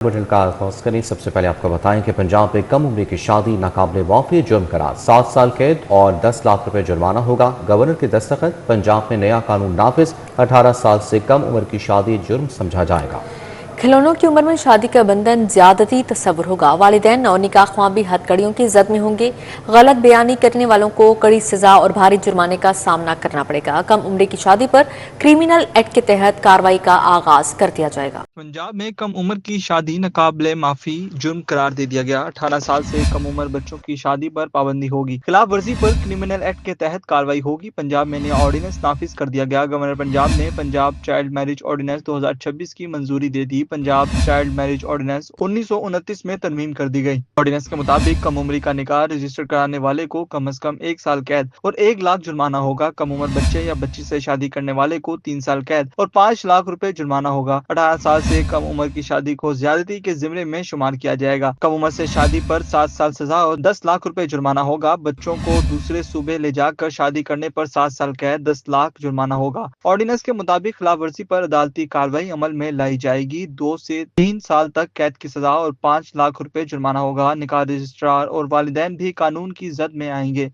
Bulletin का आगाज करें। सबसे पहले आपको बताएं कि पंजाब में कम उम्र की शादी नाकाबिले माफी जुर्म करार, 7 साल कैद और 10 लाख रुपए जुर्माना होगा। गवर्नर के दस्तखत। पंजाब में नया कानून नाफिज, 18 साल से कम उम्र की शादी जुर्म समझा जाएगा। खिलौनों की उम्र में शादी का बंधन ज्यादती तस्वुर होगा। वालिदैन और निकाह ख्वां भी हथकड़ियों की जद में होंगे। गलत बयानी करने वालों को कड़ी सजा और भारी जुर्माने का सामना करना पड़ेगा। कम उम्र की शादी पर क्रिमिनल एक्ट के तहत कार्रवाई का आगाज कर दिया जाएगा। पंजाब में कम उम्र की शादी नाकाबिले माफी जुर्म करार दे दिया गया। 18 साल से कम उम्र बच्चों की शादी पर पाबंदी होगी। खिलाफ वर्जी पर क्रिमिनल एक्ट के तहत कार्रवाई होगी। पंजाब में नया ऑर्डिनेंस नाफिज कर दिया गया। गवर्नर पंजाब ने पंजाब चाइल्ड मैरिज ऑर्डिनेंस 2026 की मंजूरी दे दी। पंजाब चाइल्ड मैरिज ऑर्डिनेंस 1929 में तरमीम कर दी गई। ऑर्डिनेंस के मुताबिक कम उम्री का निकाह रजिस्टर कराने वाले को कम अज कम 1 साल कैद और 1 लाख जुर्माना होगा। कम उम्र बच्चे या बच्ची से शादी करने वाले को 3 साल कैद और 5 लाख रुपए जुर्माना होगा। 18 साल से कम उम्र की शादी को ज्यादती के जिम्मे में शुमार किया जाएगा। कम उम्र से शादी पर 7 साल सजा और 10 लाख रुपए जुर्माना होगा। बच्चों को दूसरे सूबे ले जाकर शादी करने पर 7 साल कैद, 10 लाख जुर्माना होगा। ऑर्डिनेंस के मुताबिक खिलाफ वर्जी पर अदालती कार्रवाई अमल में लाई जाएगी। 2 से 3 साल तक कैद की सजा और 5 लाख रुपए जुर्माना होगा। निकाह रजिस्ट्रार और वालिदैन भी कानून की जद में आएंगे।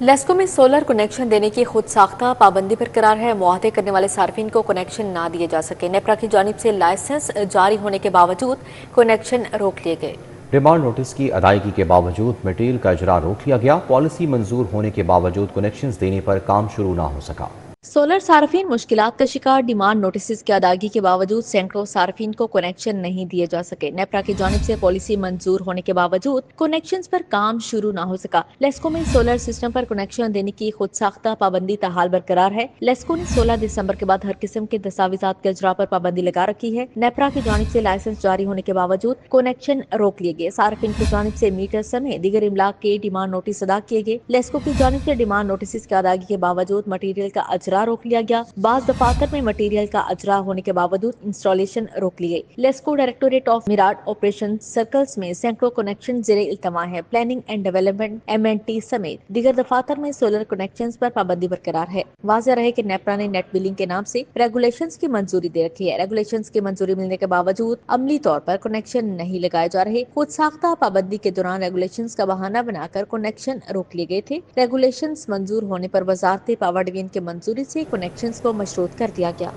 लेस्को में सोलर कनेक्शन देने की खुद साख्ता पाबंदी बरकरार है। मुआहदे करने वाले सार्फिन को कनेक्शन ना दिए जा सके। नेपरा की जानिब से लाइसेंस जारी होने के बावजूद कनेक्शन रोक लिए गए। डिमांड नोटिस की अदायगी के बावजूद मटेरियल का इजरा रोक लिया गया। पॉलिसी मंजूर होने के बावजूद कनेक्शन देने पर काम शुरू ना हो सका। सोलर सार्फिन मुश्किलात का शिकार। डिमांड नोटिस की अदायगी के बावजूद सैकड़ों सार्फिन को कनेक्शन नहीं दिए जा सके। नेपरा की जानिब से पॉलिसी मंजूर होने के बावजूद कनेक्शन पर काम शुरू न हो सका। लेस्को में सोलर सिस्टम पर कनेक्शन देने की खुद साख्ता पाबंदी ताहाल बरकरार है। लेस्को ने 16 दिसंबर के बाद हर किस्म के दस्तावेजात के इजरा पर पाबंदी लगा रखी है। नेपरा की जानिब से लाइसेंस जारी होने के बावजूद कनेक्शन रोक लिए गए। सार्फिन की जानिब से मीटर समेत दीगर इमलाक के डिमांड नोटिस अदा किए गए। लेस्को की जानिब से डिमांड नोटिस की अदायगी के बावजूद मटीरियल का अजरा रोक लिया गया। बाज दफातर में मटेरियल का अजरा होने के बावजूद इंस्टॉलेशन रोक ली गई। LESCO directorate of Mirat operation circles में सैकड़ों कनेक्शन जेरे इल्तमा है। प्लानिंग एंड डेवलपमेंट MNT समेत दीगर दफातर में सोलर कनेक्शन पर पाबंदी बरकरार है। वाज़ेह रहे कि नेपरा ने नेट बिलिंग के नाम से रेगुलेशन की मंजूरी दे रखी है। रेगुलेशन की मंजूरी मिलने के बावजूद अमली तौर पर कनेक्शन नहीं लगाए जा रहे। खुद साख्ता पाबंदी के दौरान रेगुलेशन का बहाना बनाकर कनेक्शन रोक लिए गए थे। रेगुलेशन मंजूर होने पर वजारत पावर डिवीजन की मंजूरी से कनेक्शन को मशरूत कर दिया गया।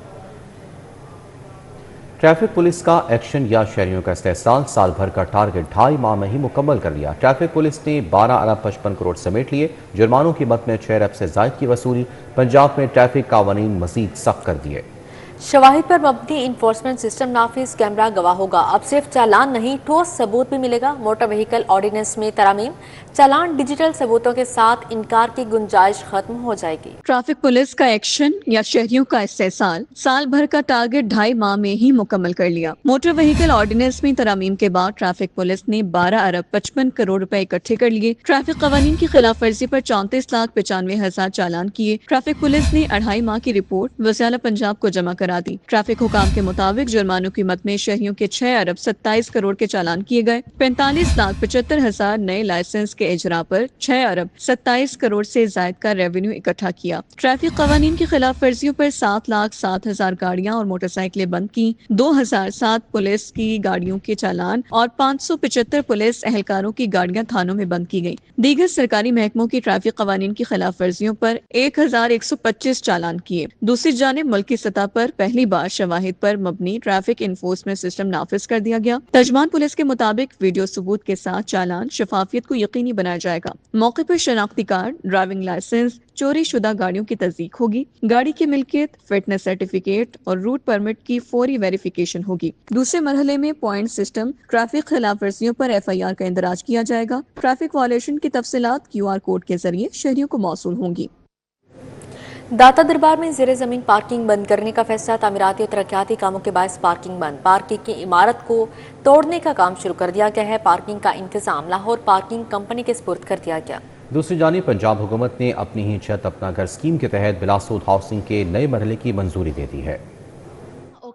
ट्रैफिक पुलिस का एक्शन या शहरियों का इस्तेहसाल, साल भर का टारगेट 2.5 माह में ही मुकम्मल कर लिया। ट्रैफिक पुलिस ने 12 अरब 55 करोड़ समेट लिए। जुर्मानों की मद में 6 अरब से जायद की वसूली। पंजाब में ट्रैफिक कानून मजीद सख्त कर दिए। शवाहिद पर मबनी इन्फोर्समेंट सिस्टम नाफिज, कैमरा गवाह होगा। अब सिर्फ चालान नहीं, ठोस सबूत भी मिलेगा। मोटर व्हीकल ऑर्डिनेंस में तरामीम, चालान डिजिटल सबूतों के साथ इनकार की गुंजाइश खत्म हो जाएगी। ट्रैफिक पुलिस का एक्शन या शहरियों का इस्तेहसाल, साल भर का टारगेट 2.5 माह में ही मुकम्मल कर लिया। मोटर व्हीकल ऑर्डिनेंस में तरामीम के बाद ट्रैफिक पुलिस ने 12 अरब 55 करोड़ रुपए इकट्ठे कर लिए। ट्रैफिक कवानीन की खिलाफ वर्जी पर 34,95,000 चालान किए। ट्रैफिक पुलिस ने 2.5 माह की रिपोर्ट वज़ारत पंजाब को जमा करा दी। ट्रैफिक हुकाम के मुताबिक जुर्मानों की मद में शहरियों के 6 अरब 27 करोड़ के चालान किए गए। 45,75,000 नए लाइसेंस के इजरा पर 6 अरब 27 करोड़ से जायद का रेवेन्यू इकट्ठा किया। ट्रैफिक कवानीन की खिलाफ वर्जियों पर 7,07,000 गाड़ियां और मोटरसाइकिलें बंद की। 2007 पुलिस की गाड़ियों के चालान और 575 पुलिस एहलकारों की गाड़ियां थानों में बंद की गयी। दीगर सरकारी महकमों की ट्रैफिक कवानीन की खिलाफ वर्जियों पर 1,125 चालान किए। दूसरी जानिब मुल्की सतह पर पहली बार शवाहिद पर मबनी ट्रैफिक इन्फोर्समेंट सिस्टम नाफिज कर दिया गया। तर्जमान पुलिस के मुताबिक वीडियो सबूत के साथ चालान शफाफियत को यकीनी बनाया जाएगा। मौके पर शनाख्ती कार्ड, ड्राइविंग लाइसेंस, चोरी शुदा गाड़ियों की तस्दीक होगी। गाड़ी की मिल्कियत, फिटनेस सर्टिफिकेट और रूट परमिट की फौरी वेरिफिकेशन होगी। दूसरे मरहले में पॉइंट सिस्टम, ट्रैफिक खिलाफ वर्जियों पर FIR का इंदराज किया जाएगा। ट्रैफिक वायलेशन की तफसीलात QR कोड के जरिए शहरियों को मौसूल होंगी। दाता दरबार में ज़ेरे ज़मीन पार्किंग बंद करने का फैसला। तामीराती और तरक्याती कामों के बायस पार्किंग बंद। पार्किंग की इमारत को तोड़ने का काम शुरू कर दिया गया है। पार्किंग का इंतजाम लाहौर पार्किंग कंपनी के सुपुर्द कर दिया गया। दूसरी जानिब पंजाब हुकूमत ने अपनी ही छत अपना घर स्कीम के तहत बिलासूद हाउसिंग के नए मरहले की मंजूरी दे दी है।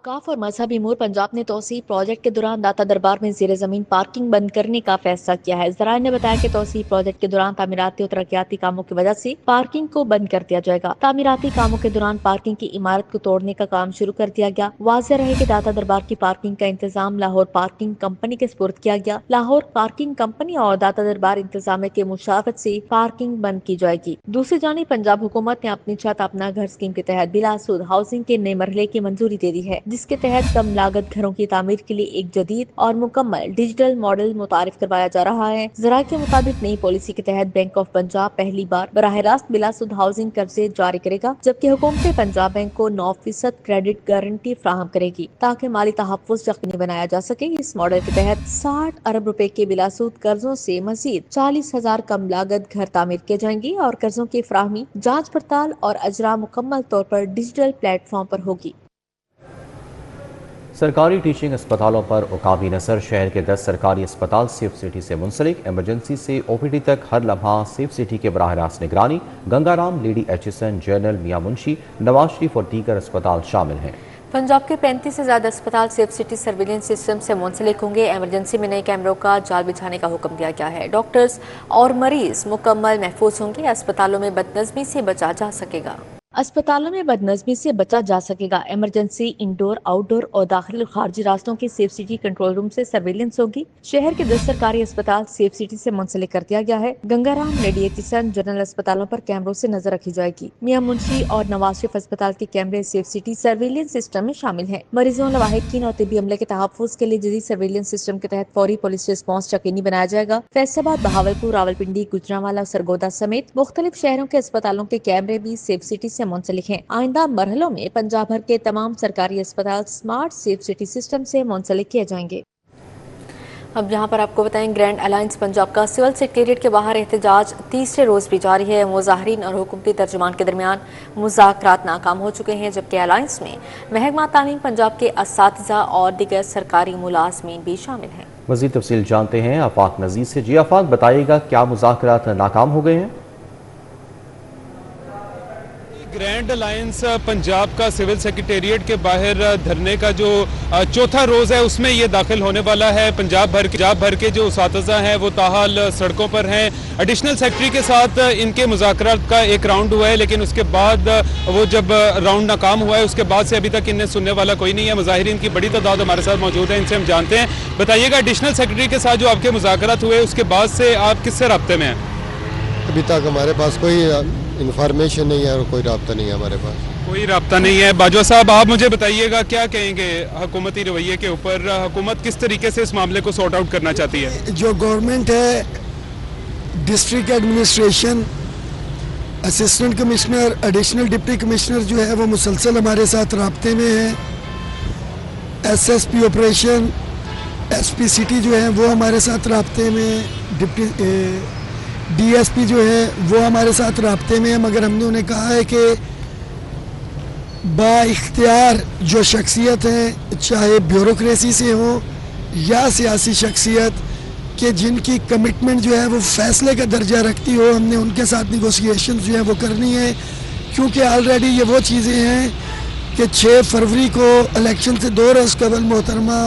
औकाफ और मजहबी अमूर पंजाब ने तोसी प्रोजेक्ट के दौरान दाता दरबार में जेर जमीन पार्किंग बंद करने का फैसला किया है। जराये ने बताया कि तोसी प्रोजेक्ट के दौरान तामीराती और तरक्याती कामों की वजह से पार्किंग को बंद कर दिया जाएगा। तामीराती कामों के दौरान पार्किंग की इमारत को तोड़ने का काम शुरू कर दिया गया। वाज़ेह रहे कि दाता दरबार की पार्किंग का इंतजाम लाहौर पार्किंग कंपनी के सुपुर्द किया गया। लाहौर पार्किंग कंपनी और दाता दरबार इंतजामिया के मुशावरत से पार्किंग बंद की जाएगी। दूसरी जानिब पंजाब हुकूमत ने अपनी छत अपना घर स्कीम के तहत बिलासुद हाउसिंग के नए मरहले की मंजूरी दे दी है, जिसके तहत कम लागत घरों की तामीर के लिए एक जदीद और मुकम्मल डिजिटल मॉडल मुतारिफ करवाया जा रहा है। जरा के मुताबिक नई पॉलिसी के तहत बैंक ऑफ पंजाब पहली बार बराह रास्त बिलासुद हाउसिंग कर्जे जारी करेगा, जबकि हुकूमत पंजाब बैंक को 9% क्रेडिट गारंटी फ्राहम करेगी ताकि माली तहफ़्फ़ुज़ यकीनी बनाया जा सके। इस मॉडल के तहत 60 अरब रुपए के बिलासुद कर्जों से मजीद 40,000 कम लागत घर तामीर किए जाएंगे और कर्जों की फ्राहमी, जांच पड़ताल और अजरा मुकम्मल तौर पर डिजिटल प्लेटफॉर्म पर होगी। सरकारी टीचिंग अस्पतालों पर उकाबी नजर। शहर के 10 सरकारी अस्पताल सेफ सिटी से मुंसलिक। एमरजेंसी से ओपीडी तक हर लम्हा सेफ सिटी के बराह रास्त निगरानी। गंगाराम, लेडी एचएसएन, जनरल मियां मुंशी, नवाज शरीफ और दीगर अस्पताल शामिल हैं। पंजाब के 35 से ज्यादा अस्पताल सेफ सिटी सर्विलेंस सिस्टम से मुंसलिक होंगे। एमरजेंसी में नए कैमरों का जाल बिछाने का हुक्म दिया गया है। डॉक्टर्स और मरीज मुकम्मल महफूज होंगे। अस्पतालों में बदनज़मी से बचा जा सकेगा। अस्पतालों में बदनज़मी से बचा जा सकेगा। इमरजेंसी, इंडोर, आउटडोर और दाखिली और खारजी रास्तों की सेफ सिटी कंट्रोल रूम से सर्विलेंस होगी। शहर के 10 सरकारी अस्पताल सेफ सिटी से मुंसलिक कर दिया गया है। गंगाराम, लेडी एचएसएन, जनरल अस्पतालों पर कैमरों से नजर रखी जाएगी। मियां मुंशी और नवाज शरीफ अस्पताल के कैमरे सेफ सिटी सर्विलेंस सिस्टम में शामिल हैं। मरीजों, लवाहिकीन और तिब्बी अमले के तहफ़्फ़ुज़ के लिए जदीद सर्विलेंस सिस्टम के तहत फौरी पुलिस रिस्पॉन्स यकीनी बनाया जाएगा। फैसलाबाद, बहावलपुर, रावलपिंडी, गुजरांवाला और सरगोदा समेत मुख्तलिफ शहरों के अस्पतालों के कैमरे भी सेफ सिटी से मुंसलिक हैं। आइंदा मरहलों में पंजाब भर के तमाम सरकारी अस्पताल स्मार्ट सेफ सिटी सिस्टम से मुंसलिक किए जाएंगे। अब यहाँ पर आपको बताएं, ग्रैंड अलायंस पंजाब का सिविल सेक्रेटेरिएट के बाहर एहतजाज तीसरे रोज भी जारी है। मुजाहिरीन और हुकूमती तर्जुमान के दरमियान मुज़ाकरात नाकाम हो चुके हैं, जबकि अलायंस में महकमा तालीम पंजाब के असातिज़ा और दीगर सरकारी मुलाजमीन भी शामिल हैं। मज़ीद तफसील जानते हैं आफाक नज़ीर से। जी आफाक, बताइएगा क्या मुज़ाकरात नाकाम हो गए हैं? ग्रैंड अलायंस पंजाब का सिविल सेक्रेटेरिएट के बाहर धरने का जो चौथा रोज़ है उसमें ये दाखिल होने वाला है। पंजाब भर के जो उसातिज़ा हैं वो ताहाल सड़कों पर हैं। एडिशनल सेक्रेटरी के साथ इनके मुज़ाकरात का एक राउंड हुआ है, लेकिन उसके बाद वो जब राउंड नाकाम हुआ है उसके बाद से अभी तक इन्हें सुनने वाला कोई नहीं है। मुजाहिरीन की बड़ी तादाद हमारे साथ मौजूद है, इनसे हम जानते हैं। बताइएगा, एडिशनल सेक्रेटरी के साथ जो आपके मुज़ाकरात हुए उसके बाद से आप किससे रब्ते में हैं? अभी तक हमारे पास कोई इन्फॉर्मेशन नहीं है और कोई राब्ता नहीं है हमारे पास। कोई राब्ता नहीं है। बाजवा साहब, आप मुझे बताइएगा क्या कहेंगे हुकूमती रवैये के ऊपर? हुकूमत किस तरीके से इस मामले को सॉर्ट आउट करना चाहती है? जो गवर्नमेंट है, district administration, assistant commissioner, additional deputy commissioner जो है वो मुसलसल हमारे साथ राब्ते में है। एसएसपी ऑपरेशन, एसपी सिटी जो है वो हमारे साथ राब्ते में। डिप्टी डीएसपी जो है वो हमारे साथ राब्ते में है, मगर हमने उन्हें कहा है कि बाइख्तियार जो शख्सियत हैं, चाहे ब्यूरोक्रेसी से हो या सियासी शख्सियत के जिनकी कमिटमेंट जो है वो फैसले का दर्जा रखती हो, हमने उनके साथ निगोशिएशन जो है वो करनी है। क्योंकि ऑलरेडी ये वो चीज़ें हैं कि 6 फरवरी को इलेक्शन से 2 रोज़ कबल मोहतरमा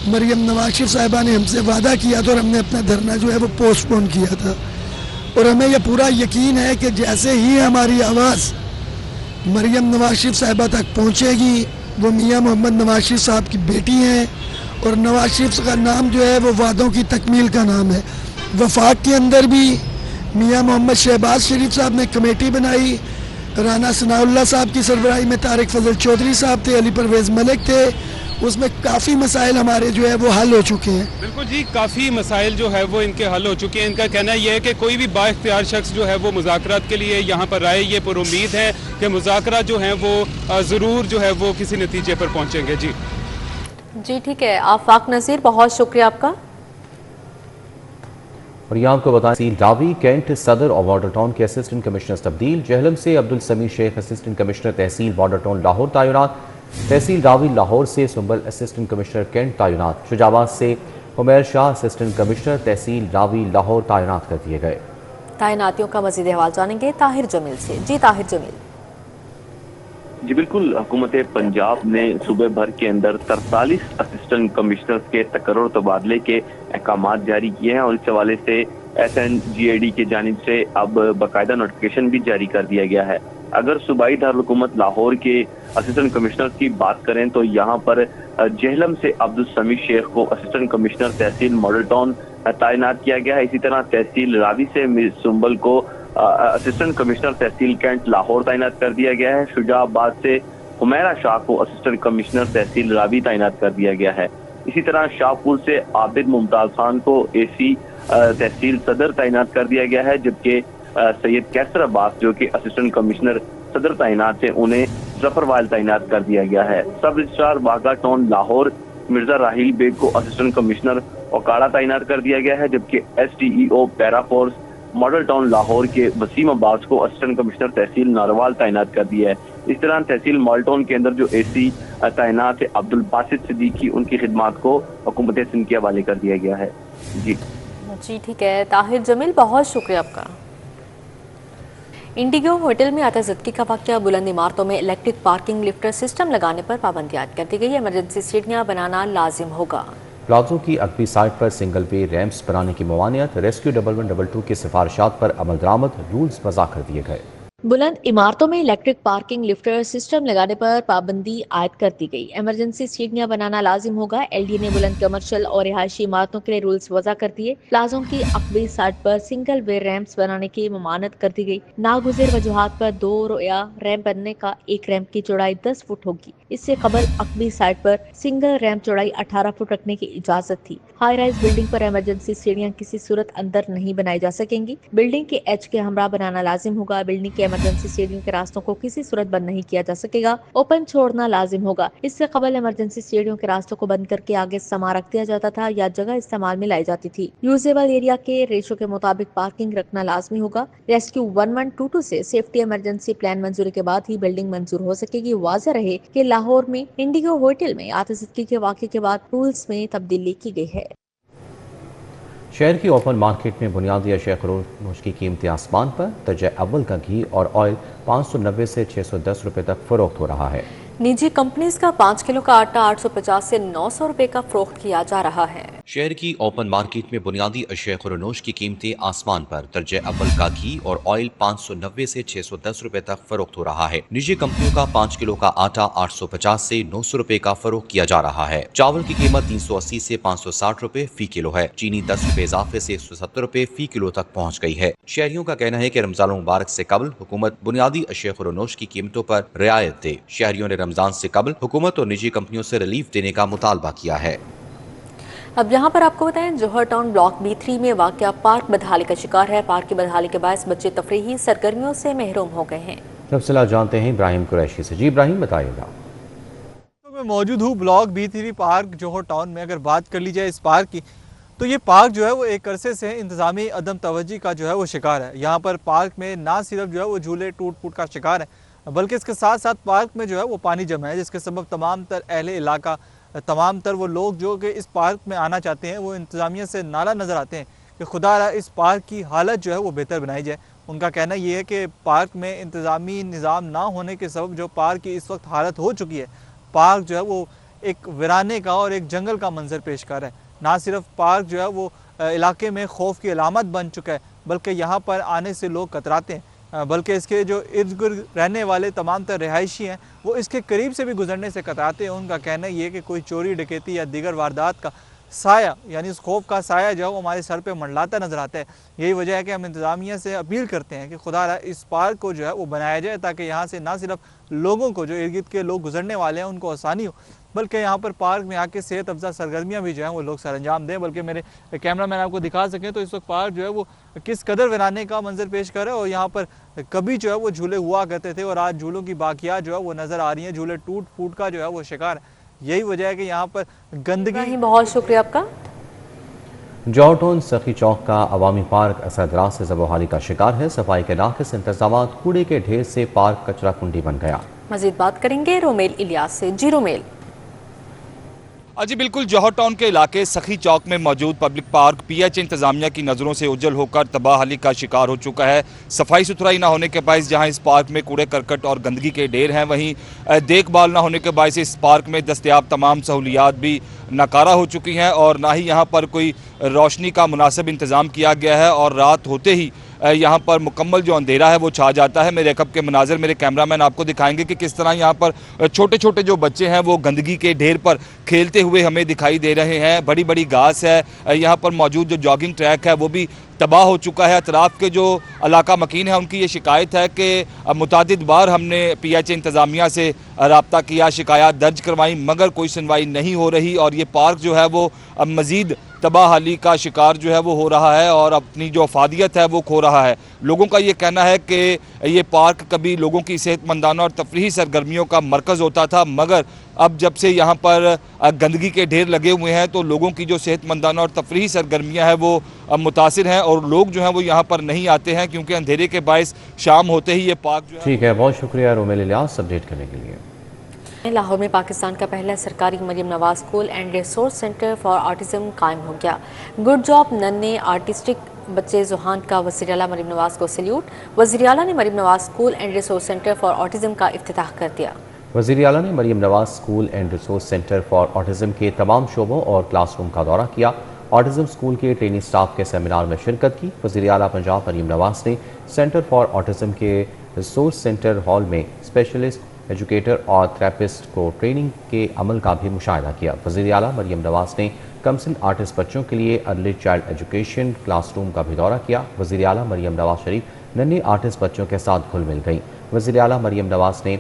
मरियम नवाज शरीफ साहिबा ने हमसे वादा किया था और हमने अपना धरना जो है वो पोस्टपोन किया था। और हमें यह पूरा यकीन है कि जैसे ही हमारी आवाज़ मरियम नवाज शरीफ साहिबा तक पहुंचेगी, वो मियां मोहम्मद नवाज शरीफ साहब की बेटी हैं और नवाज शरीफ का नाम जो है वो वादों की तकमील का नाम है। वफाक के अंदर भी मियां मोहम्मद शहबाज शरीफ साहब ने कमेटी बनाई, राना सनाउल्लाह साहब की सरबराही में तारिक फजल चौधरी साहब थे, अली परवेज़ मलिक थे। उसमें काफ़ी मसाइल हमारे जो है वो हल हो चुके हैं। बिल्कुल जी, काफ़ी मसाइल जो है वो इनके हल हो चुके हैं। इनका कहना यह है कि कोई भी बाइख्तियार शख्स जो है वो मुज़ाकरात के लिए यहाँ पर आए, ये पर उम्मीद है कि मुज़ाकरात जो हैं वो ज़रूर जो है वो किसी नतीजे पर पहुँचेंगे। जी ठीक है आफाक नज़ीर, बहुत शुक्रिया आपका। और यहाँ आपको बताएं, तहसील डावी, कैंट सदर और बॉर्डर टाउन के असिस्टेंट कमिश्नर तब्दील। जहलम से अब्दुल समीर शेख असिस्टेंट कमिश्नर तहसील बॉर्डर टाउन लाहौर तैनात। तहसील डावी लाहौर से सुंबल असिस्टेंट कमिश्नर कैंट तैनात। शुजाबाद से उमैर शाह असिस्टेंट कमिश्नर तहसील डावी लाहौर तैनात कर दिए गए। तैनातियों का मज़ीद हवाल जानेंगे ताहिर जमील से। जी ताहिर जमील। जी बिल्कुल, हुकूमत पंजाब ने सूबे भर के अंदर 43 असिस्टेंट कमिश्नर्स के तकर्रुर तबादले के अहकाम जारी किए हैं और इस हवाले से SNGAD की जानिब से अब बाकायदा नोटिफिकेशन भी जारी कर दिया गया है। अगर सूबाई दारुल-हुकूमत लाहौर के असिस्टेंट कमिश्नर्स की बात करें तो यहाँ पर जेहलम से अब्दुल समीद शेख को असिस्टेंट कमिश्नर तहसील मॉडल टाउन तैनात किया गया है। इसी तरह तहसील रावी से मीर सुंबल को असिस्टेंट कमिश्नर तहसील कैंट लाहौर तैनात कर दिया गया है। शुजाबाद से हुमैरा शाह को असिस्टेंट कमिश्नर तहसील रावी तैनात कर दिया गया है। इसी तरह शाहपुर से आबिद मुमताज खान को AC तहसील सदर तैनात कर दिया गया है, जबकि सैयद कैसर अब्बास जो कि असिस्टेंट कमिश्नर सदर तैनात है उन्हें जफरवाल तैनात कर दिया गया है। Sub registrar Wagha town Lahore Mirza Rahil Baig को असिस्टेंट कमिश्नर ओकाड़ा तैनात कर दिया गया है, जबकि SDEO para force model town Lahore के वसीम अब्बास को असिस्टेंट कमिश्नर तहसील नारवाल तैनात कर दिया है। इस तरह तहसील मॉडल टाउन के अंदर जो AC तैनात है अब्दुल बासित सिद्दीकी, उनकी खिदमात को हुकूमत सिंध के हवाले कर दिया गया है। जी ठीक है ताहिर जमील, बहुत शुक्रिया आपका। इंडिगो होटल में आतिशबाजी का वाक़या, बुलंद इमारतों में इलेक्ट्रिक पार्किंग लिफ्टर सिस्टम लगाने पर पाबंदी आयद कर दी गई है। इमरजेंसी सीढ़ियां बनाना लाजिम होगा। प्लाजो की अगली साइट पर सिंगल वे रैम्प्स बनाने की मवानियत, रेस्क्यू 1122 की सिफारिशात पर अमल दरामद, रूल्स वज़ा कर दिए गए। बुलंद इमारतों में इलेक्ट्रिक पार्किंग लिफ्टर सिस्टम लगाने पर पाबंदी आयद कर दी गई। इमरजेंसी सीढ़ियां बनाना लाजिम होगा। LD ने बुलंद कमर्शियल और रिहायशी इमारतों के लिए रूल्स वज़ा कर दिए। प्लाजों की अकबी साइट पर सिंगल वे रैम्प्स बनाने की ममानत कर दी गई। नागुज़िर वजूहात पर 2 या रैम्प बनने का एक रैम्प की चौड़ाई 10 फुट होगी। इससे कबल अकबी साइट पर सिंगल रैम्प चौड़ाई 18 फुट रखने की इजाजत थी। हाई राइज बिल्डिंग पर इमरजेंसी सीढ़ियां किसी सूरत अंदर नहीं बनाई जा सकेंगी। बिल्डिंग के एच के हमरा बनाना लाजिम होगा। बिल्डिंग के इमरजेंसी सीढ़ियों के रास्तों को किसी सूरत बंद नहीं किया जा सकेगा। ओपन छोड़ना लाजिम होगा। इससे कबल इमरजेंसी सीढ़ियों के रास्तों को बंद करके आगे सामान रख दिया जाता था या जगह इस्तेमाल में लाई जाती थी। यूजेबल एरिया के रेशो के मुताबिक पार्किंग रखना लाजमी होगा। रेस्क्यू 1122 से सेफ्टी इमरजेंसी प्लान मंजूरी के बाद ही बिल्डिंग मंजूर हो सकेगी। वाज़ेह रहे कि लाहौर में इंडिगो होटल में आतिशबाजी के वाक़े के बाद रूल्स में तब्दीली की गई है। शहर की ओपन मार्केट में बुनियादी अशिया खरोश की कीमतें आसमान पर, दर्जा अव्वल का घी और ऑयल 590 से 610 रुपए तक फरोख्त हो रहा है। निजी कंपनीज का 5 किलो का आटा 850 से 900 रुपए का फरोख्त किया जा रहा है। शहर की ओपन मार्केट में बुनियादी अशिया खुरनोश की कीमतें आसमान पर, दर्जे अव्वल का घी और ऑयल 590 से 610 रुपए तक फरोख्त हो रहा है। निजी कंपनियों का 5 किलो का आटा 850 से 900 रुपए का फरोख्त किया जा रहा है। चावल की कीमत 380 से 560 रुपए फी किलो है। चीनी 10 रुपए इजाफे से 170 रुपए फी किलो तक पहुँच गई है। शहरियों का कहना है कि रमजान मुबारक से कबल हुकूमत बुनियादी अशिया खुरनोश की कीमतों पर रियायत दे। शहरियों ने रमजान से कबल हुकूमत और निजी कंपनियों से रिलीफ देने का मुतालबा किया है। अब यहाँ पर आपको बताएं, जौहर टाउन ब्लॉक B3 में वाक़या पार्क बदहाली का शिकार है। पार्क की बदहाली के बायस बच्चे तफरीही सरगर्मियों से महरूम हो गए हैं। तफसीलात जानते हैं इब्राहिम कुरैशी से। जी इब्राहिम, बताइएगा। मैं मौजूद हूँ ब्लॉक B3 पार्क जौहर टाउन में। अगर बात कर ली जाए इस पार्क की, तो ये पार्क जो है वो एक अरसे से इंतजामी अदम तवज्जी का जो है वो शिकार है। यहाँ पर पार्क में ना सिर्फ जो है वो झूले टूट फूट का शिकार है, बल्कि इसके साथ साथ पार्क में जो है वो पानी जमा है, जिसके सबब तमाम तर अहले इलाका, तमाम तर वो लोग जो कि इस पार्क में आना चाहते हैं वो इंतज़ामिया से नाला नज़र आते हैं कि खुदा इस पार्क की हालत जो है वो बेहतर बनाई जाए। उनका कहना ये है कि पार्क में इंतज़ामी निज़ाम ना होने के सबब जो पार्क की इस वक्त हालत हो चुकी है, पार्क जो है वो एक वीराने का और एक जंगल का मंजर पेश कर रहा है। ना सिर्फ पार्क जो है वो इलाके में खौफ की अलामत बन चुका है, बल्कि यहाँ पर आने से लोग कतराते हैं, बल्कि इसके जो इर्द गिर्द रहने वाले तमाम तर रिहायशी हैं वो इसके करीब से भी गुजरने से कतराते हैं। उनका कहना ये है कि कोई चोरी डकैती या दीगर वारदात का साया, यानी उस खौफ का साया जो है वो हमारे सर पे मंडलाता नज़र आता है। यही वजह है कि हम इंतज़ामिया से अपील करते हैं कि खुदा इस पार्क को जो है वो बनाया जाए, ताकि यहाँ से ना सिर्फ लोगों को, जो इर्द गिर्द के लोग गुजरने वाले हैं, उनको आसानी हो, बल्कि यहाँ पर पार्क में आके सेहत अफजा सरगर्मियाँ भी जो हैं वो लोग सर अंजाम दें। बल्कि मेरे कैमरा मैन आपको दिखा सकें तो इस वक्त पार्क जो है वो किस कदर वीराने का मंजर पेश कर रहा है। और यहाँ पर कभी जो है वो झूले हुआ करते थे और आज झूलों की बाकियात जो है वो नज़र आ रही हैं। झूले टूट फूट का जो है वो शिकार है। यही वजह है कि यहाँ पर गंदगी। बहुत शुक्रिया आपका। जौहर टाउन सखी चौक का अवामी पार्क असरदराज से ज़बोहाली का शिकार है। सफाई के नाक़िस इंतज़ाम, कूड़े के ढेर से पार्क कचरा कुंडी बन गया। मजीद बात करेंगे रोमेल इलियास से। जी रोमेल। जी बिल्कुल, जौहर टाउन के इलाके सखी चौक में मौजूद पब्लिक पार्क PH इंतजामिया की नज़रों से उज्जल होकर तबाहली का शिकार हो चुका है। सफाई सुथराई ना होने के बायस जहां इस पार्क में कूड़े करकट और गंदगी के ढेर हैं, वहीं देखभाल ना होने के बायस इस पार्क में दस्तयाब तमाम सहूलियात भी नाकारा हो चुकी हैं और ना ही यहाँ पर कोई रोशनी का मुनासिब इंतज़ाम किया गया है और रात होते ही यहाँ पर मुकम्मल जो अंधेरा है वो छा जाता है। मेरे कब के मनाज़र मेरे कैमरामैन आपको दिखाएंगे कि किस तरह यहाँ पर छोटे छोटे जो बच्चे हैं वो गंदगी के ढेर पर खेलते हुए हमें दिखाई दे रहे हैं। बड़ी बड़ी घास है, यहाँ पर मौजूद जो जॉगिंग ट्रैक है वो भी तबाह हो चुका है। अतराफ़ के जो इलाका मकीन है उनकी ये शिकायत है कि मुतादिद बार हमने PH इंतज़ामिया से रब्ता किया, शिकायत दर्ज करवाई, मगर कोई सुनवाई नहीं हो रही और ये पार्क जो है वो अब मज़ीद तबाहाली का शिकार जो है वो हो रहा है और अपनी जो अफादियत है वो खो रहा है। लोगों का ये कहना है कि ये पार्क कभी लोगों की सेहतमंदाना और तफरीही सरगर्मियों का मरकज़ होता था, मगर अब जब से यहाँ पर गंदगी के ढेर लगे हुए हैं तो लोगों की जो सेहतमंदाना और तफरीही सरगर्मियाँ हैं वो मुतासिर हैं और लोग जो हैं वो यहाँ पर नहीं आते हैं क्योंकि अंधेरे के बायस शाम होते ही ये पार्क जो है। ठीक है, बहुत शुक्रिया रोमेल इलियास अपडेट करने के लिए। लाहौर में पाकिस्तान का पहला सरकारी Maryam Nawaz school and resource centre for autism कायम हो गया। गुड जॉब नन्हे आर्टिस्टिक बच्चे जुहान का वज़ीर आला मरियम नवाज को सैल्यूट। वज़ीर आला ने Maryam Nawaz school and resource centre for autism का इफ्तिताह कर दिया। वज़ीर आला ने Maryam Nawaz school and resource centre for autism के तमाम शोबों और क्लासरूम का दौरा किया। ऑटिज्म स्कूल के ट्रेनिंग स्टाफ के सेमिनार में शिरकत की। वज़ीर आला पंजाब मरियम नवाज ने सेंटर फॉर ऑटिज्म के रिसोर्स सेंटर हॉल में स्पेशलिस्ट एजुकेटर और थेरेपिस्ट को ट्रेनिंग के अमल का भी मुशाहिदा किया। वज़ीर आला मरियम नवाज ने कमसिन आर्टिस्ट बच्चों के लिए अर्ली चाइल्ड एजुकेशन क्लासरूम का भी दौरा किया। वज़ीर आला मरियम नवाज शरीफ नन्हे आर्टिस्ट बच्चों के साथ घुल मिल गई। वज़ीर आला मरियम नवाज ने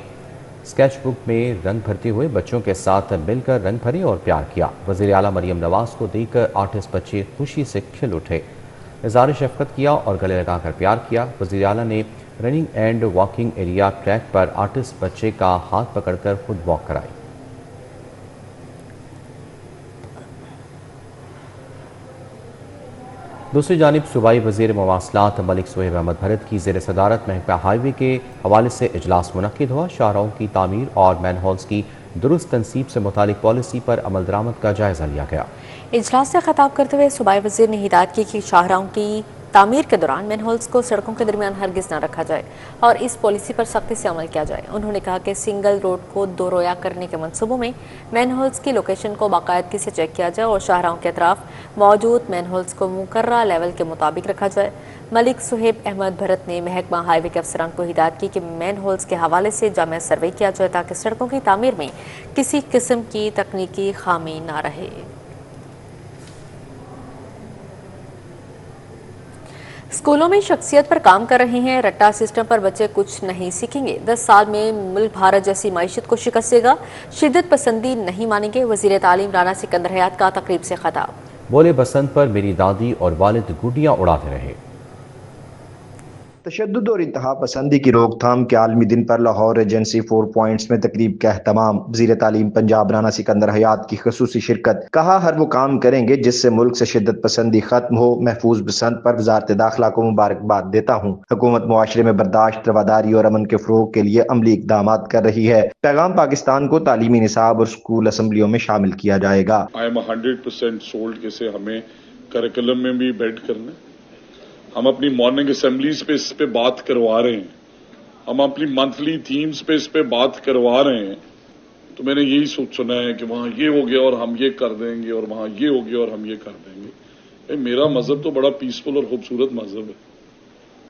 स्केच बुक में रंग भरते हुए बच्चों के साथ मिलकर रंग भरे और प्यार किया। वज़ीर आला मरियम नवाज को देखकर आर्टिस्ट बच्चे खुशी से खिल उठे, इज़हार शफ़क़त किया और गले लगाकर प्यार किया। वज़ीर आला ने running and walking area track पर आर्टिस्ट बच्चे का हाथ पकड़कर खुद वॉक कराई। दूसरी जानिब सूबाई वज़ीर मवासलात मलिक सुहेब अहमद भरत की ज़ेर सदारत महकमा हाईवे के हवाले से इजलास मुनक्किद हुआ। शाहराहों की तामीर और मैनहोल्स की दुरुस्त तनसीब से मुतालिक पॉलिसी पर अमल दरामद का जायज़ा लिया गया। इजलास से खिताब करते हुए सूबाई वज़ीर ने हिदायत की कि शाहराहों की तामीर के दौरान मैनहोल्स को सड़कों के दरमियान हरगिज़ न रखा जाए और इस पॉलिसी पर सख्ती से अमल किया जाए। उन्होंने कहा कि सिंगल रोड को दो रोया करने के मंसूबों में मैनहोल्स की लोकेशन को बाकायदगी से चेक किया जाए और शाहराहों के अतराफ मौजूद मैनहोल्स को मुकर्रर लेवल के मुताबिक रखा जाए। मलिक सुहेब अहमद भरत ने महकमा हाईवे के अफसरान को हिदायत की कि मैनहोल्स के हवाले से जामे सर्वे किया जाए ताकि सड़कों की तामीर में किसी किस्म की तकनीकी खामी ना रहे। स्कूलों में शख्सियत पर काम कर रहे हैं। रट्टा सिस्टम पर बच्चे कुछ नहीं सीखेंगे। 10 साल में मुल्क भारत जैसी मईशत को शिकस्त देगा। शिद्दत पसंदी नहीं मानेंगे। वज़ीर तालीम राना सिकंदर हयात का तकरीब से खिताब। बोले बसंत पर मेरी दादी और वालिद गुडियाँ उड़ाते रहे। तशद्दुद और इंतहा पसंदी की रोकथाम के आलमी दिन पर लाहौर एजेंसी 4 पॉइंट्स में तकरीब का अहतमाम। वज़ीर तालीम पंजाब राना सिकंदर हयात की खसूसी शिरकत। कहा हर वो काम करेंगे जिससे मुल्क से शिद्दत पसंदी खत्म हो। महफूज बसंत पर वज़ारत दाखिला को मुबारकबाद देता हूँ। हुकूमत मुआशरे में बर्दाश्त, रवादारी और अमन के फ़रोग़ के लिए अमली इक़दाम कर रही है। पैगाम पाकिस्तान को तालीमी निसाब और स्कूल असम्बलियों में शामिल किया जाएगा। आई एम 100% सोल्ड के से हमें करिकुलम में भी बेड करना। हम अपनी मॉर्निंग असेंबलीज पे इस पे बात करवा रहे हैं, हम अपनी मंथली थीम्स पे इस पे बात करवा रहे हैं। तो मैंने यही सुना है कि वहाँ ये हो गया और हम ये कर देंगे और वहाँ ये हो गया और हम ये कर देंगे। मेरा मजहब तो बड़ा पीसफुल और खूबसूरत मजहब है।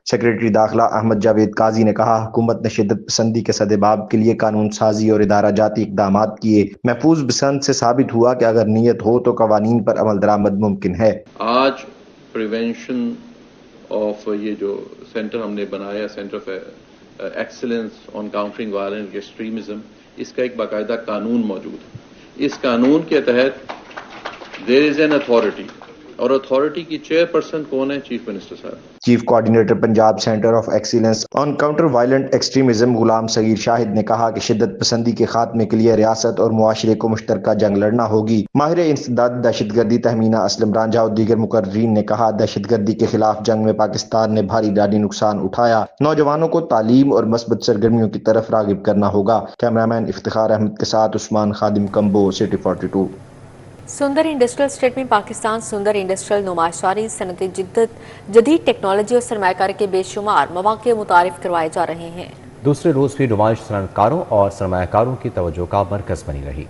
सेक्रेटरी दाखिला अहमद जावेद काजी ने कहा हुकूमत ने शिद्दत पसंदी के सदेबाब के लिए कानून साजी और इदारा जाती इकदाम किए। महफूज बसंत से साबित हुआ कि अगर नीयत हो तो कवानीन पर अमल दरामद मुमकिन है। आज प्रिवेंशन ऑफ ये जो सेंटर हमने बनाया, centre of excellence on countering violent extremism, इसका एक बाकायदा कानून मौजूद है। इस कानून के तहत देयर इज एन अथॉरिटी और अथॉरिटी की चेयरपर्सन कौन है? चीफ मिनिस्टर साहब। Chief coordinator Punjab centre of excellence on counter violent extremism Ghulam Sagheer Shahid ने कहा कि शिद्दत पसंदी के खात्मे के लिए रियासत और मुआशरे को मुश्तरका जंग लड़ना होगी। माहिर इंसदाद दहशतगर्दी तहमीना असलम रांझा और दीगर मुकर्रीन ने कहा दहशतगर्दी के खिलाफ जंग में पाकिस्तान ने भारी जानी नुकसान उठाया। नौजवानों को तालीम और मस्बत सरगर्मियों की तरफ रागिब करना होगा। कैमरामैन इफ्तिखार अहमद के साथ उस्मान खादिम कंबो, सिटी 42। सुंदर इंडस्ट्रियल स्टेट में पाकिस्तान सुंदर इंडस्ट्रियल नुमाइशकारी सनती जिद्दत जदीद टेक्नोलॉजी और सरमायाकारी के बेशुमार मौके मुतारिफ करवाए जा रहे हैं। दूसरे रोज भी नुमाइश सनअतकारों और सरमायाकारों की तवज्जो का मरकज बनी रही।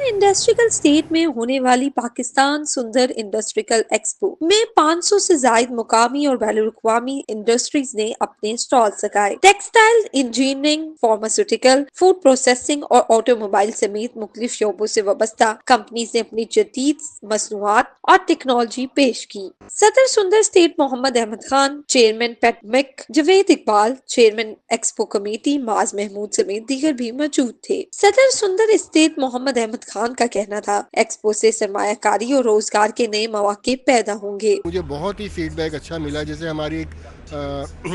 इंडस्ट्रियल स्टेट में होने वाली पाकिस्तान सुंदर इंडस्ट्रियल एक्सपो में 500 से जायद मुकामी और बैनुल-अक़वामी इंडस्ट्रीज ने अपने स्टॉल लगाए। Textile, engineering, pharmaceutical, food processing और ऑटोमोबाइल समेत मुख्तलिफ शोबों से वाबस्ता कंपनीज ने अपनी जदीद मसनूआत और टेक्नोलॉजी पेश की। सदर सुंदर स्टेट मोहम्मद अहमद खान, चेयरमैन पेडमिक, Javed Iqbal, chairman expo committee Maaz Mahmood समेत दीगर भी मौजूद थे। सदर सुंदर स्टेट मोहम्मद अहमद खान का कहना था, एक्सपो से सरमायाकारी और रोजगार के नए मौके पैदा होंगे। मुझे बहुत ही फीडबैक अच्छा मिला। जैसे हमारी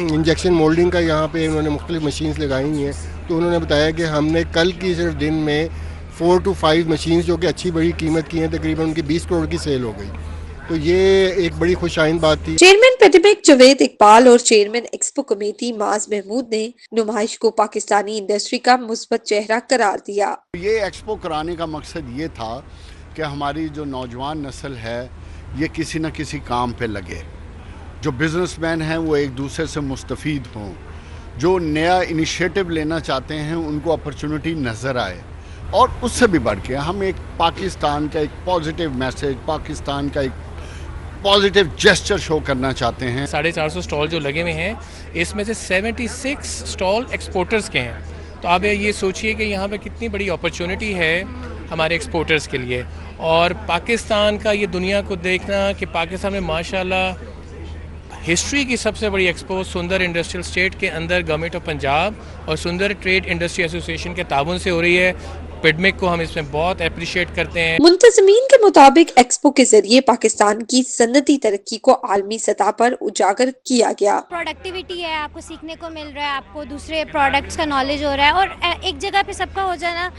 इंजेक्शन मोल्डिंग का यहाँ पे उन्होंने मुख्तलिफ मशीन्स लगाई हैं, तो उन्होंने बताया कि हमने कल की सिर्फ दिन में 4 to 5 मशीन्स जो कि अच्छी बड़ी कीमत की हैं, तकरीबन उनकी 20 करोड़ की सेल हो गई। तो ये एक बड़ी खुशाइन बात थी। चेयरमैन पेडमिक जवेद इकबाल और chairman expo committee Maaz Mahmood ने नुमाइश को पाकिस्तानी इंडस्ट्री का मुस्बत चेहरा करार दिया। ये एक्सपो कराने का मकसद ये था कि हमारी जो नौजवान नस्ल है ये किसी न किसी काम पे लगे, जो बिजनेसमैन हैं वो एक दूसरे से मुस्तफीद हों, जो नया इनिशिएटिव लेना चाहते हैं उनको अपॉर्चुनिटी नज़र आए, और उससे भी बढ़ के हम एक पाकिस्तान का एक पॉजिटिव मैसेज, पाकिस्तान का एक पॉजिटिव जेस्चर शो करना चाहते हैं। 450 स्टॉल जो लगे हुए हैं, इसमें से 76 स्टॉल एक्सपोर्टर्स के हैं। तो आप ये सोचिए कि यहाँ पे कितनी बड़ी अपॉर्चुनिटी है हमारे एक्सपोर्टर्स के लिए, और पाकिस्तान का ये दुनिया को देखना कि पाकिस्तान में माशाल्लाह हिस्ट्री की सबसे बड़ी एक्सपो सुंदर इंडस्ट्रियल स्टेट के अंदर गवर्नमेंट ऑफ पंजाब और सुंदर ट्रेड इंडस्ट्री एसोसिएशन के ताबन से हो रही है। पेडमिक को हम इसमें बहुत अप्रिशिएट करते हैं। मुंतज़मीन के मुताबिक एक्सपो के जरिए पाकिस्तान की सनती तरक्की को आलमी सतह पर उजागर किया गया। प्रोडक्टिविटी है, आपको सीखने को मिल रहा है, आपको दूसरे प्रोडक्ट्स का नॉलेज हो रहा है, और एक जगह पे सबका हो जाना,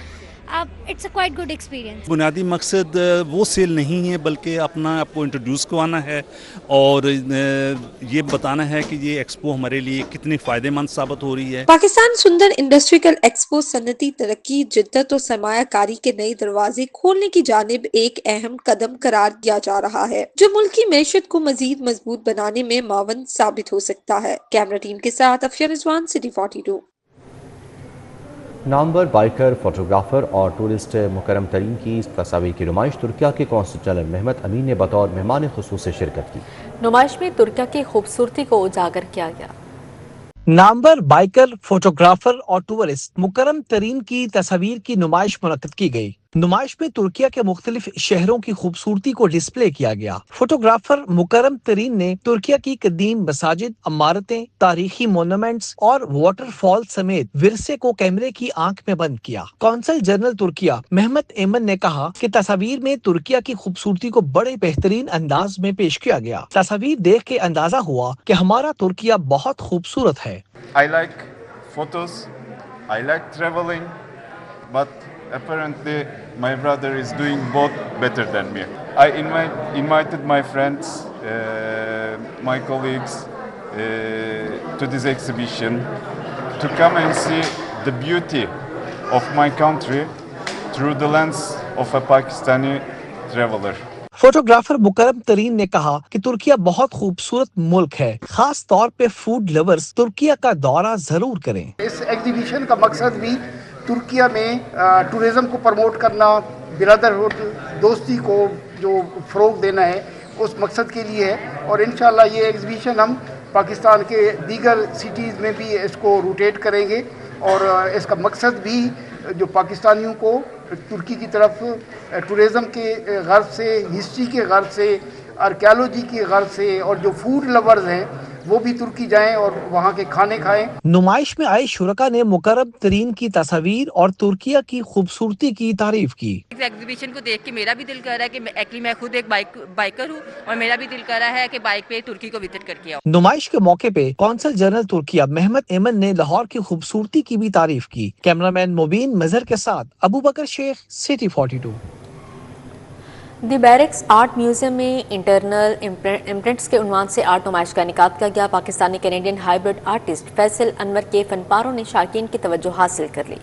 it's a quite good experience. बुनियादी मकसद वो सेल नहीं है, बल्कि अपना आपको इंट्रोड्यूस करवाना है और ये बताना है कि ये एक्सपो हमारे लिए कितनी फ़ायदेमंद साबित हो रही है। पाकिस्तान सुंदर इंडस्ट्रियल एक्सपो सनती तरक्की, जिद्दत और सरमायाकारी के नए दरवाजे खोलने की जानिब एक अहम कदम करार दिया जा रहा है, जो मुल्क की मैशत को मजीद मजबूत बनाने में मावन साबित हो सकता है। कैमरा टीम के साथ अफशर रिजवान, सिटी 42। नामवर बाइकर, फोटोग्राफर और टूरिस्ट मुकरम तरीन की तस्वीर की नुमाइश तुर्किया के कौंसल जनरल महमद अमीन ने बतौर मेहमान खुसूस से शिरकत की। नुमाइश में तुर्किया की खूबसूरती को उजागर किया गया। नामवर बाइकर, फोटोग्राफर और टूरिस्ट मुकरम तरीन की तस्वीर की नुमाइश मुनक्किद की गई। नुमाइश में तुर्किया के मुख्तलिफ शहरों की खूबसूरती को डिस्प्ले किया गया। फोटोग्राफर मुकरम तरीन ने तुर्किया की कदीम मसाजिद, इमारतें, तारीखी मोनूमेंट्स और वाटरफॉल समेत विरसे को कैमरे की आंख में बंद किया। कौंसल जनरल तुर्किया महमद एमन ने कहा कि तस्वीर में तुर्किया की खूबसूरती को बड़े बेहतरीन अंदाज में पेश किया गया। तस्वीर देख के अंदाजा हुआ कि हमारा तुर्किया बहुत खूबसूरत है। I like photos, I like traveling, but apparently my brother is doing both better than me. I invited my friends, my colleagues to this exhibition to come and see the beauty of my country through the lens of a Pakistani traveler. Photographer Mukarram Tareen ने कहा कि तुर्किया बहुत खूबसूरत मुल्क है, खास तौर पे फूड लवर्स तुर्किया का दौरा जरूर करें। इस एग्जीबिशन का मकसद भी तुर्किया में टूरिज्म को प्रमोट करना, बिरादरहुड, दोस्ती को जो फ़रोग देना है, उस मकसद के लिए है। और इंशाल्लाह ये एग्जीबिशन हम पाकिस्तान के दीगर सिटीज़ में भी इसको रोटेट करेंगे, और इसका मकसद भी जो पाकिस्तानियों को तुर्की की तरफ टूरिज़म के गर्ज से, हिस्ट्री के गर्ज से, आर्कियोलॉजी के गर्ज से, और जो फूड लवर्स हैं वो भी तुर्की जाएं और वहाँ के खाने खाएं। नुमाइश में आए शुरका ने मुकरम तरीन की तस्वीर और तुर्किया की खूबसूरती की तारीफ की। एग्जीबिशन को देख के मेरा भी दिल कर रहा है कि एक्चुअली मैं खुद एक बाइकर हूँ, और मेरा भी दिल कर रहा है कि बाइक पे तुर्की को विजिट करके आऊँ। नुमाइश के मौके पे कौंसल जनरल तुर्किया महमद एमन ने लाहौर की खूबसूरती की भी तारीफ की। कैमरामैन मुबीन मजहर के साथ अबू बकर शेख, सिटी 42। दी बैरिक्स आर्ट म्यूजियम में इंटरनल इम्प्रिंट्स के उन्वान से आर्ट नुमाइश का इनेकाद किया गया। Pakistani Canadian hybrid artist Faisal Anwar के फनपारों ने शायकीन की तवज्जो हासिल कर ली।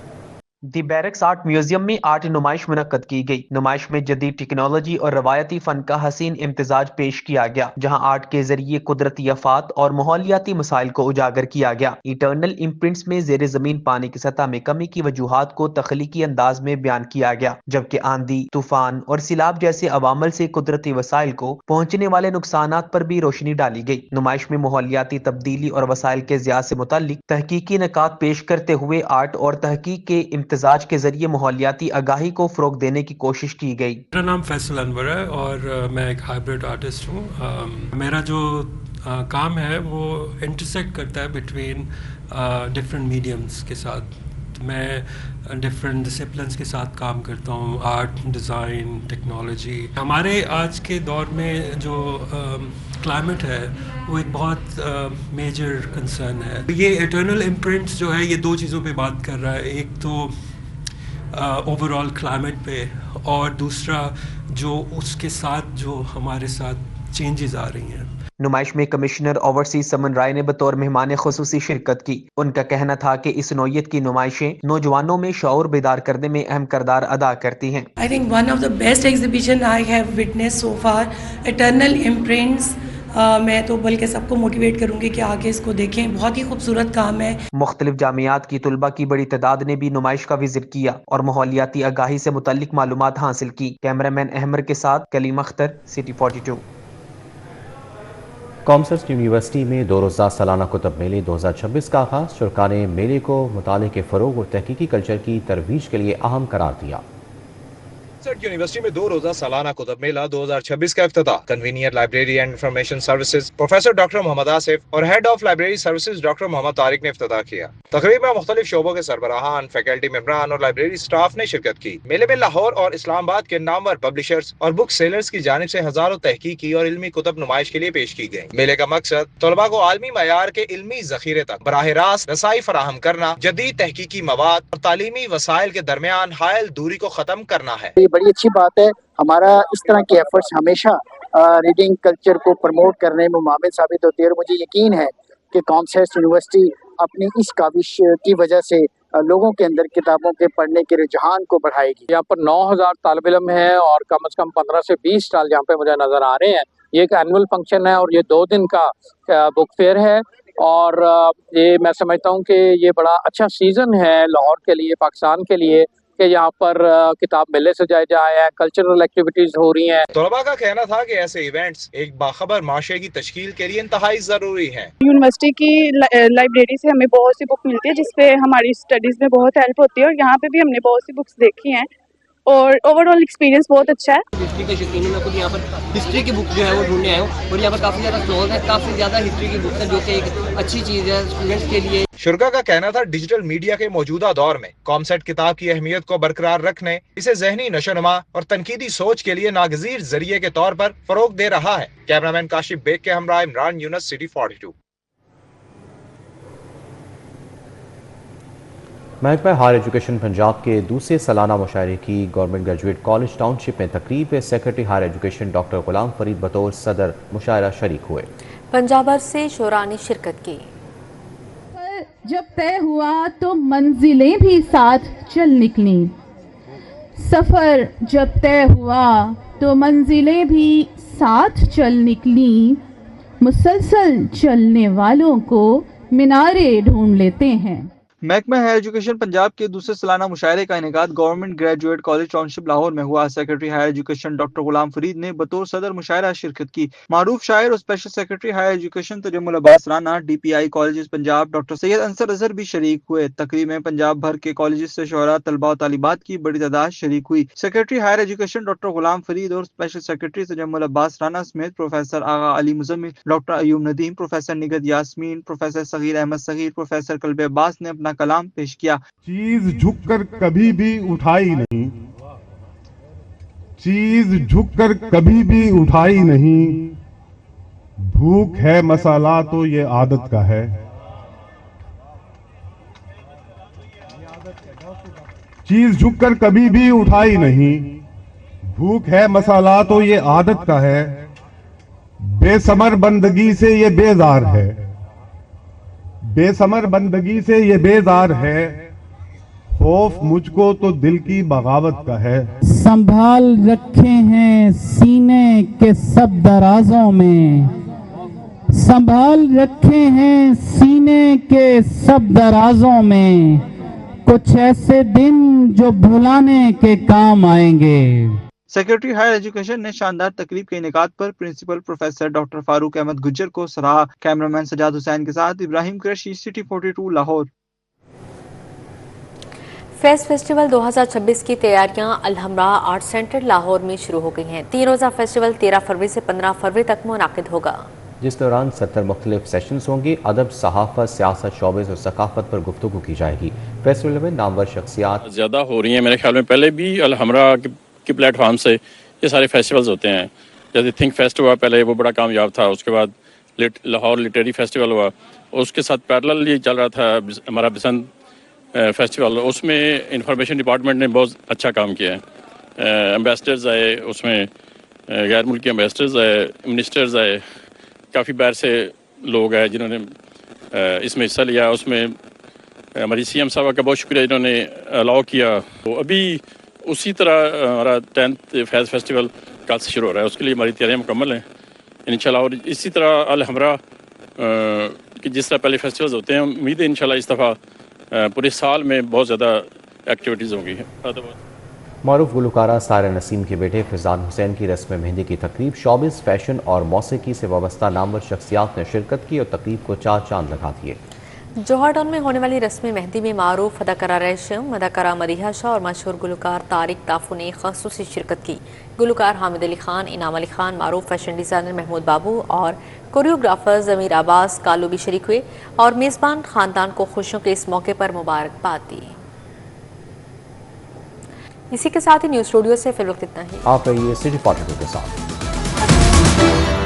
दी बैरक्स आर्ट म्यूजियम में आर्ट नुमाइश मुनक्कद की गई। नुमाइश में जदीद टेक्नोलॉजी और रवायती फन का हसीन इम्तिजाज पेश किया गया, जहां आर्ट के जरिए कुदरती आफात और माहौलियाती मसाइल को उजागर किया गया। इटर्नल इम्प्रिंट्स में जेर जमीन पानी की सतह में कमी की वजूहात को तख्लीकी अंदाज में बयान किया गया, जबकि आंधी, तूफान और सिलाब जैसे अवामल से कुदरती वसाइल को पहुंचने वाले नुकसानात पर भी रोशनी डाली गई। नुमाइश में माहौलियाती तब्दीली और वसाइल के ज़िया से मुताल्लिक तहकीकी निकात पेश करते हुए आर्ट और तहकीक के इम्तिजाज के जरिए माहौलियाती आगाही को फरोग देने की कोशिश की गई। मेरा नाम फैसल अनवर है और मैं एक हाइब्रिड आर्टिस्ट हूँ। मेरा जो काम है वो इंटरसेक्ट करता है बिटवीन डिफरेंट मीडियम्स के साथ। मैं डिफरेंट डिसिप्लिन्स के साथ काम करता हूँ, आर्ट, डिज़ाइन, टेक्नोलॉजी। हमारे आज के दौर में जो क्लाइमेट है वो एक बहुत मेजर कंसर्न है। ये इटर्नल इम्प्रिंट्स जो है ये दो चीज़ों पे बात कर रहा है, एक तो ओवरऑल क्लाइमेट पे और दूसरा जो उसके साथ जो हमारे साथ चेंजेस आ रही हैं। नुमाइश में कमिश्नर ओवरसीज समन राय ने बतौर मेहमान खुसूसी शिरकत की। उनका कहना था कि इस नौयत की नुमाइशें नौजवानों में शऊर बेदार करने में अहम किरदार अदा करती हैं। I think one of the best exhibition I have witnessed so far, Eternal Imprints। मैं तो बल्कि सबको मोटिवेट करूंगी कि आगे इसको देखें, बहुत ही खूबसूरत काम है। मुख्तलिफ जामियात की तुलबा की बड़ी तादाद ने भी नुमाइश का विजिट किया और माहौलियाती आगाही से मुतल्लिक मालूमात हासिल की। कैमरामैन अहमर के साथ Kaleem Akhtar, city 42। Commerce university में 2 रोज़ा सालाना कुतब मेले 2026 का आगाज़। शुरका ने मेले को मुताले के फ़रोग और तहकीकी कल्चर की तरवीज के लिए अहम करार दिया। यूनिवर्सिटी में 2 रोज़ा सालाना कुतब मेला 2026 का इफ्तिताह convener library and information services professor doctor Mohammad Asif और head of library services doctor Mohammad Tariq ने इफ्तिताह किया। तकरीब में मुख्तलिफ शोबों के सरबराहान, फैकल्टी मेंबरान और लाइब्रेरी स्टाफ ने शिरकत की। मेले में लाहौर और इस्लामाबाद के नामवर पब्लिशर्स और बुक सेलर्स की जानिब से हजारों तहकीकी और इल्मी कुतब नुमाइश के लिए पेश की गई। मेले का मकसद तलबा को आलमी मयार के इल्मी जखीरे तक बराह रास्त रसाई फराहम करना, जदीद तहकीकी मवाद और तालीमी वसाइल के दरमियान हायल दूरी को खत्म करना है। बड़ी अच्छी बात है। हमारा इस तरह के एफर्ट्स हमेशा रीडिंग कल्चर को प्रमोट करने में मुआविन साबित होती है और मुझे यकीन है कि कॉमर्स यूनिवर्सिटी अपनी इस काविश की वजह से लोगों के अंदर किताबों के पढ़ने के रुझान को बढ़ाएगी। यहाँ पर 9000 तालिब इल्म हैं और कम से कम 15 से 20 स्टॉल यहाँ पे मुझे नज़र आ रहे हैं। ये एक एनुअल फंक्शन है और ये 2 दिन का बुक फेयर है और ये मैं समझता हूँ कि ये बड़ा अच्छा सीज़न है लाहौर के लिए, पाकिस्तान के लिए, कि यहाँ पर किताब मेले सजाए जाए हैं, कल्चरल एक्टिविटीज हो रही हैं। तलबा का कहना था कि ऐसे इवेंट्स एक बाखबर माशरे की तश्कील के लिए इंतहाई जरूरी है। यूनिवर्सिटी की लाइब्रेरी से हमें बहुत सी बुक मिलती है जिसपे हमारी स्टडीज में बहुत हेल्प होती है और यहाँ पे भी हमने बहुत सी बुक्स देखी हैं और ओवरऑल एक्सपीरियंस बहुत अच्छा है। हिस्ट्री के शौकीन हूं, मैं खुद यहाँ पर हिस्ट्री की बुक जो है वो ढूंढने आया हूँ और यहाँ पर काफ़ी ज़्यादा स्टॉल है, काफ़ी ज़्यादा हिस्ट्री की बुक्स है जो कि एक अच्छी चीज़ है स्टूडेंट्स के लिए। शुरका का कहना था डिजिटल मीडिया के मौजूदा दौर में कॉमसेट किताब की अहमियत को बरकरार रखने, इसे ज़हनी नशोनुमा और तनकीदी सोच के लिए नागजीर जरिए के तौर पर फरोग दे रहा है। कैमरामैन काशिफ बेग के हमरा इमरान यूनस, सिटी 42। महकमा हायर एजुकेशन पंजाब के दूसरे सालाना मुशायरे की गवर्नमेंट ग्रेजुएट कॉलेज टाउनशिप में तकरीब में secretary higher education doctor Ghulam Farid बतौर सदर मुशायरा शरीक हुए। पंजाब भर से शोरा ने शिरकत की। जब तय हुआ तो मंजिलें भी साथ चल निकली, सफर जब तय हुआ तो मंजिलें भी साथ चल निकली, मुसलसल चलने वालों को मीनारे ढूंढ लेते हैं। महकमा हायर एजुकेशन पंजाब के दूसरे सालाना मुशायरे का इनेकाद government graduate college township Lahore में हुआ। Secretary higher education doctor Ghulam Farid ने बतौर सदर मुशायरा शिरकत की। मारूफ शायर और special secretary higher education Tajammul Abbas Rana, DPI college Punjab doctor Syed Ansar Azhar भी शरीक हुए। तकरीब में पंजाब भर के कॉलेज से शोहरा, तलबा और तालिबात की बड़ी तादाद शरीक हुई। Secretary higher education doctor Ghulam Farid और स्पेशल सेक्रेटरी तजम्मुल अब्बास राना समेत प्रोफेसर आगा Ali Muzammil, doctor Ayub Nadeem, professor निगत Yasmin, professor Sagir Ahmad Sagir, professor Kalbe Abbas ने अपना कलाम पेश किया। चीज झुककर कभी भी उठाई नहीं, चीज झुककर कभी भी उठाई नहीं, भूख है मसाला तो ये आदत का है। चीज झुककर कभी भी उठाई नहीं, भूख है मसाला तो ये आदत का है, बेसमर बंदगी से ये बेजार है, बेसमर बंदगी से ये बेजार है, खौफ मुझको तो दिल की बगावत का है। संभाल रखे हैं सीने के सब दराजों में, संभाल रखे हैं सीने के सब दराजों में, कुछ ऐसे दिन जो भुलाने के काम आएंगे। सेक्रेटरी हायर एजुकेशन ने शानदार तकरीब के इनेकाद पर principal professor doctor Farooq Ahmad Gujjar को सराहा। कैमरामैन सजाद हुसैन के साथ Ibrahim Qureshi, city 42 Lahore. Fest festival 2026 की तैयारियां अलहमरा आर्ट सेंटर लाहौर में शुरू हो गई हैं। 3 रोज़ा फेस्टिवल 13 फरवरी से 15 फरवरी तक मुनाकिद होगा, जिस दौरान 70 मुख्तलिफ सेशंस होंगे। अदब, सहाफत, सियासत, शोबेज और सकाफत पर गुफ्तगू की जाएगी। फेस्टिवल में नामवर शख्सियात ज़्यादा हो रही हैं मेरे ख्याल में। पहले भी अलहमरा की प्लेटफार्म से ये सारे फेस्टिवल्स होते हैं। जैसे थिंक फेस्ट हुआ पहले, वो बड़ा कामयाब था। उसके बाद लाहौर लिटरेरी फेस्टिवल हुआ, उसके साथ पैरेलल ये चल रहा था हमारा बसंत फेस्टिवल। उसमें इंफॉर्मेशन डिपार्टमेंट ने बहुत अच्छा काम किया है। एम्बेसडर्स आए, उसमें गैर मुल्की एम्बेसडर्स आए, मिनिस्टर्स आए, काफ़ी बाहर से लोग आए जिन्होंने इसमें हिस्सा लिया। उसमें हमारी CM साहब का बहुत शुक्रिया, जिन्होंने अलाउ किया। तो अभी उसी तरह हमारा 10th फैज़ फेस्टिवल कल से शुरू हो रहा है, उसके लिए हमारी तैयारियाँ मुकम्मल हैं इंशाल्लाह। और इसी तरह अलहमरा कि जिस तरह पहले फेस्टिवल्स होते हैं, उम्मीद है इंशाल्लाह इस दफ़ा पूरे साल में बहुत ज़्यादा एक्टिविटीज़ होंगी। मारूफ गुलकारा सारा नसीम के बेटे फैज़ान हुसैन की रस्म मेहंदी की तकरीब, शोबिस, फैशन और मौसीकी से वाबस्ता नामवर शख्सियात ने शिरकत की और तकरीब को 4 चांद लगा दिए। जौहर टाउन में होने वाली रस्म मेहंदी में मारूफ अदाकारा रेशम, अदाकारा मरीहा शाह और मशहूर गुलकार तारिक ताफू ने ख़ासूसी शिरकत की। गुलकार हामिद अली खान, इनाम अली खान, मारूफ फैशन डिज़ाइनर महमूद बाबू और कोरियोग्राफर ज़मीर अब्बास कालू भी शरीक हुए और मेज़बान ख़ानदान को खुशियों के इस मौके पर मुबारकबाद दी। इसी के साथ ही न्यूज़ स्टूडियो से फिल वक्त इतना ही। आप रहिए सिटी 42 के साथ।